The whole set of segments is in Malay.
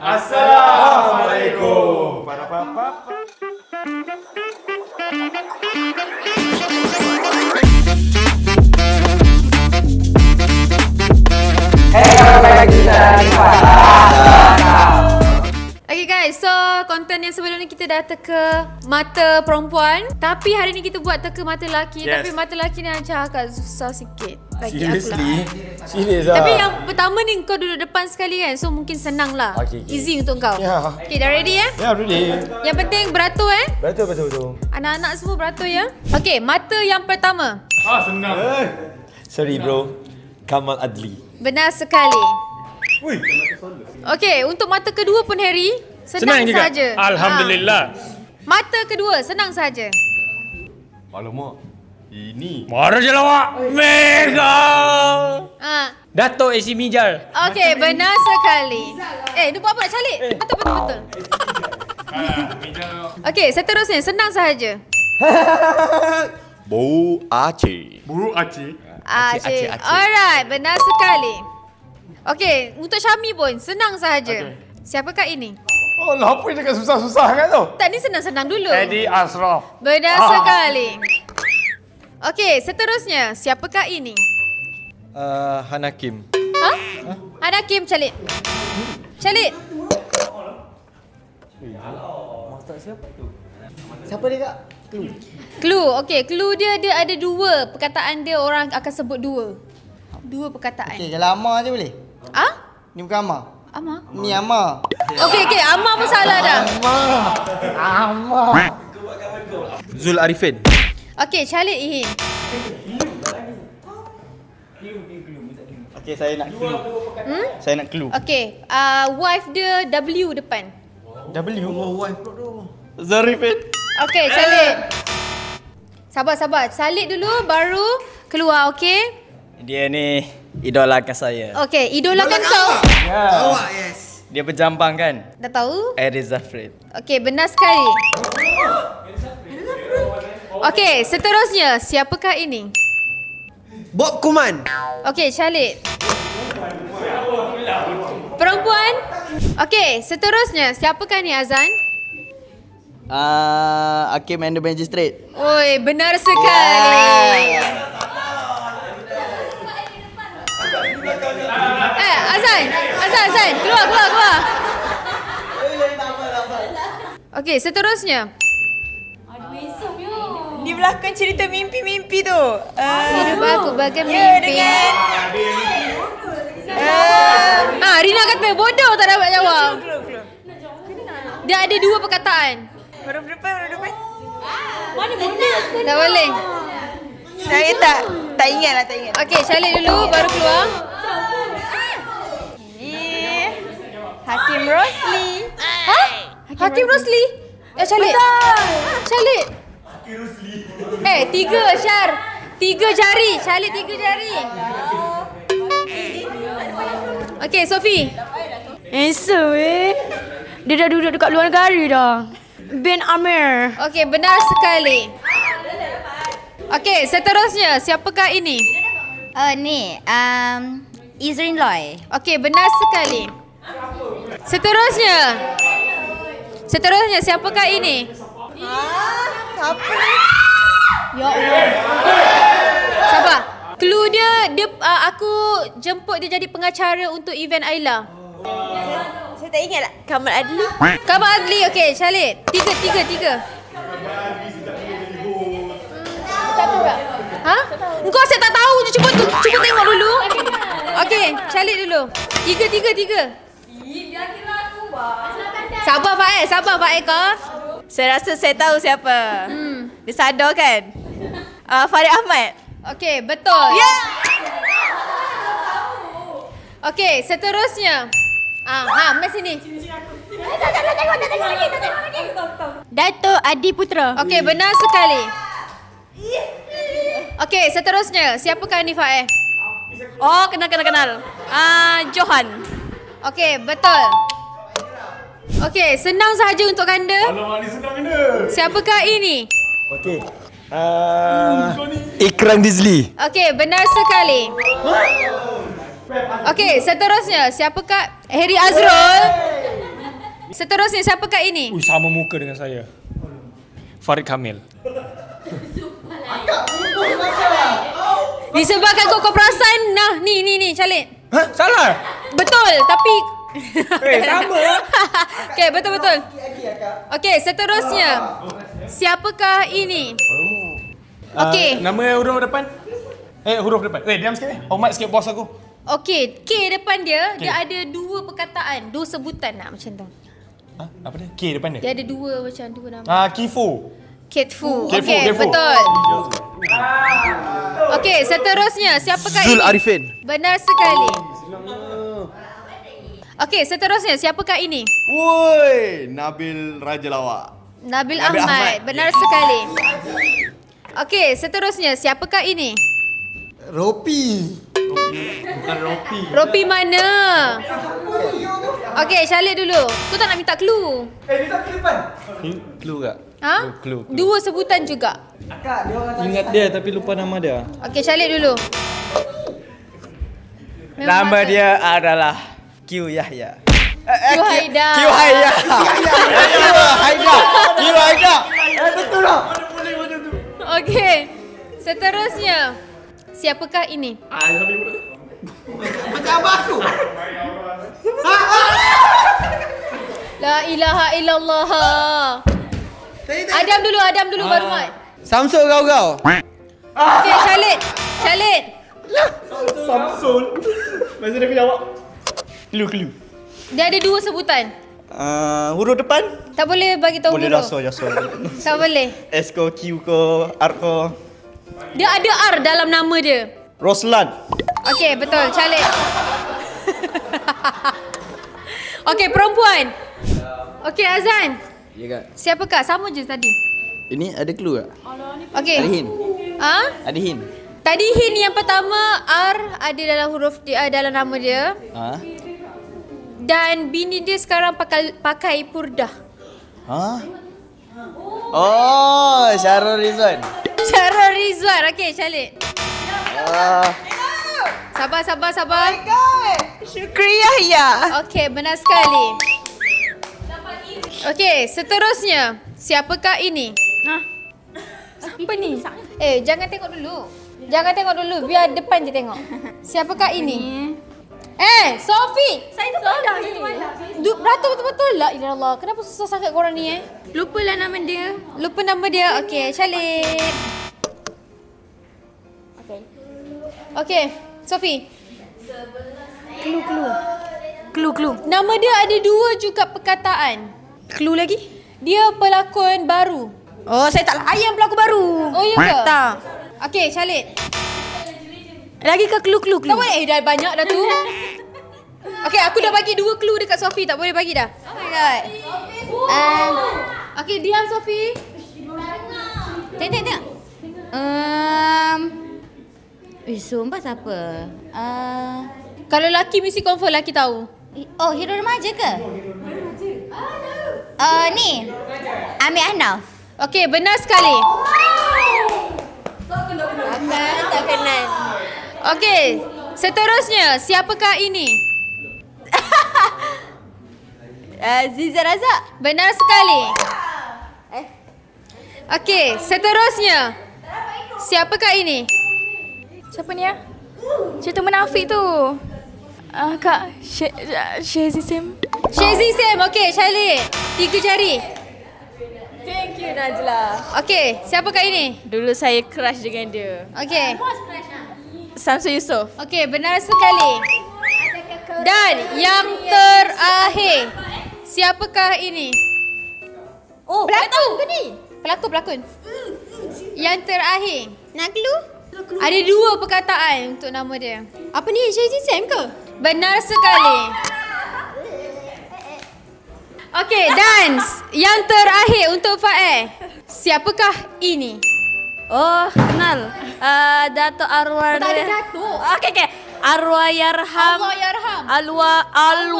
Assalamualaikum. Okay guys, so konten yang sebelum ni kita dah teka mata perempuan. Tapi hari ni kita buat teka mata lelaki. Tapi mata lelaki ni macam agak susah sikit bagi aku lah. Serius lah. Tapi yang pertama ni kau duduk depan sekali kan. So mungkin senang lah. Easy untuk kau. Okay, dah ready ya? Ya, ready. Yang penting beratur Betul. Anak-anak semua beratur ya. Okay, mata yang pertama. Senang. Sorry bro. Kamal Adli. Benar sekali. Okay, untuk mata kedua pun Harry, senang saja. Alhamdulillah. Mata kedua senang saja. Alamak. Ini. Marah je lawak. Mega. Dato' AC Mijal. Okay, benar sekali. Dia buat apa nak calik? Betul. Okay, seterusnya senang sahaja. Bu Aceh. Aceh. Alright, benar sekali. Okay, untuk Syami pun senang sahaja. Siapakah ini? Oh, apa yang cakap susah-susah kan tu? Tak, ni senang-senang dulu. Eddie Ashraf. Benar sekali. Okay, seterusnya siapakah ini? Hanakim. Hanakim, calik. Siapa dia kak? Clue. Okay, clue dia ada dua perkataan dia, orang akan sebut dua perkataan. Okay, kalau Amar je boleh? Ni bukan Amar. Amar? Ni Amar. Okay, Amar pun salah dah. Amar. Zul Arifin. Okay, calik Ihin. Okay, saya nak clue. Saya nak clue. Okay, wife dia W depan. W. Wife bro. Zarifin. Okay, calik. Sabar. Salik dulu baru keluar, okay? Dia ni idolakan saya. Okay, idolakan kau. Awak, yes. Dia berjambang kan? Dah tahu? Aries Zafrid. Okay, benar sekali. Okay, seterusnya siapakah ini? Bob Kuman. Okay, calik. Perempuan. Okay, seterusnya siapakah ni Azan? Hakim and the Magistrate. Oi, benar sekali. Azan, keluar. Okay, seterusnya. Di belakang cerita mimpi-mimpi tu. Hidup aku bagai mimpi. Rina kata bodoh tak dapat jawab. Dia ada dua perkataan. Huruf depan. Mana bodoh? Tak boleh. Saya tak ingat lah. Okay, calik dulu baru keluar. Hakim Rosli. Hakim Rosli? Ya, calik. Calik. Tiga Syar. 3 jari. Calik 3 jari. Okay, Sophie. Dia dah duduk dekat luar negara dah. Ben Amir. Okay, benar sekali. Okay, seterusnya siapakah ini? Izrin Loy. Okay, benar sekali. Seterusnya siapakah ini? Siapa? Ya Allah. Sabar. Clue dia aku jemput dia jadi pengacara untuk event Ayla. Saya tak ingat lah. Kamal Adli. Kamal Adli, okey, calik. 3. Satu tak? Engkau asyik tak tahu je, cuba tengok dulu. Okey, calik dulu. 3. Sabar Faik kau. Saya rasa saya tahu siapa. Dia sadar kan? Farid Ahmad. Okey, betul. Ya. Okey, seterusnya. Mai sini. Tak tengok lagi. Dato' Adi Putra. Okey, benar sekali. Okey, seterusnya. Siapakah ni Faik? Oh, kenal. Johan. Okey, betul. Okey, senang sahaja untuk anda. Alamak, ni senang benda. Siapakah ini? Okey. Ikram Dizli. Okey, benar sekali. Okey, seterusnya. Siapakah? Harry Azrul. seterusnya siapakah ini? Sama muka dengan saya. Farid Kamil. Disebabkan kau perasan. Nah, ni Khalid. Hah? Salah? Betul, tapi Sama lah. okey, betul. Okey, seterusnya. Siapakah ini? Okey. Nama huruf depan. Huruf depan. Diam sikit. Mic sikit bos aku. Okey, K depan dia, dia ada dua perkataan, dua sebutan nak macam tu. Apa dia? K depan dia. Dia ada dua nama. Kifo. Kitfu. Kitfu, Okey, Kitfu. betul. Okey, seterusnya siapakah Zul ini? Arifin. Benar sekali. Okey, seterusnya siapakah ini? Woi, Nabil Raja Lawak. Nabil Nabil Ahmad. Ahmad. Benar sekali. Okey, seterusnya siapakah ini? Ropi. Ropi mana? Okey, Khalid dulu. Kau tak nak minta clue? Clue tak? Ha? Clue. Dua sebutan juga. Ingat dia tapi lupa nama dia. Okey, Khalid dulu. Nama dia adalah Q Yahya. Q Haida. Q Yahya. Haida. Betul lah. Okey. Seterusnya. Siapakah ini? Macam abang aku. La ilaha illallah. Adam dulu baru Mat. Samsul kau. Okey, Khalid. Masa dia punya awak. Clue. Dia ada dua sebutan. Huruf depan? Tak boleh bagi tahu Boleh huruf. rasa. Tak boleh. S ko, Q ko, R ko. Dia ada R dalam nama dia. Roslan. Okey, betul. Khalid. Okey, perempuan. Okey, Azan. Ya kak. Siapakah? Sama je tadi. Ini ada clue tak? Okey. Ada hint. Ada hint. Tadi hint yang pertama R ada dalam huruf dia, dalam nama dia. Dan bini dia sekarang pakai purdah. Oh, Syarul Rizwan. Syarul Rizwan. Okey, Khalid. Sabar. Syukri Yahya. Okey, benar sekali. Okey, seterusnya. Siapakah ini? Apa ni? Jangan tengok dulu. Biar depan je tengok. Siapakah ini? Sofi. Saya tu pandang. Ratu betul-betul lah. Ya Allah, kenapa susah sangat korang ni Lupalah nama dia. Lupa nama dia. Okey, Khalid. Okey, Sofi. Clue. Nama dia ada dua juga perkataan. Clue lagi? Dia pelakon baru. Oh, saya tak layan pelakon baru. Oh, ya ke? Tak. Okey, Khalid. Lagi ke clue? Tak boleh. Dah banyak dah tu. Okey, aku dah bagi dua clue dekat Sofi. Tak boleh bagi dah. Oh my god. Okey, diam Sofi. Tengok. Sumpah siapa? Kalau lelaki mesti confirm lelaki tahu. Oh, hero remaja ke? Ni. Amir Ahnaf. Okey, benar sekali. Tak kenal. Okey, seterusnya. Siapakah ini? Ziza Razak. Benar sekali. Okey, seterusnya. Siapakah ini? Siapa ni cerita menafik tu. Kak Shezi Sim. Shezi Sam. Okey, Charlie. 3 jari. Thank you Najla. Okey, siapakah ini? Dulu saya crush dengan dia. Okey. Samsul Yusof. Okey, benar sekali. Dan yang terakhir. Siapakah ini? Oh, pelakon ke ni? Pelakon. Yang terakhir. Nak clue? Ada dua perkataan untuk nama dia. Apa ni? Shezi Sam ke? Benar sekali. Okey, dan yang terakhir untuk Fael. Siapakah ini? Oh, kenal. Dato' Arwah. Tak ada Dato'. Okey. Arwah Yarham. Allah yarham. Allah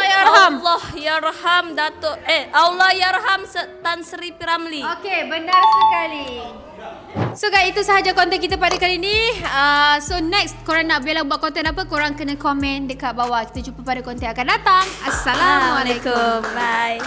Yarham. Allah Yarham Dato' Allah Yarham Tan Sri Piramli. Okey, benar sekali. So guys, itu sahaja konten kita pada kali ni. So next, korang nak Bella buat konten apa, korang kena komen dekat bawah. Kita jumpa pada konten akan datang. Assalamualaikum. Bye.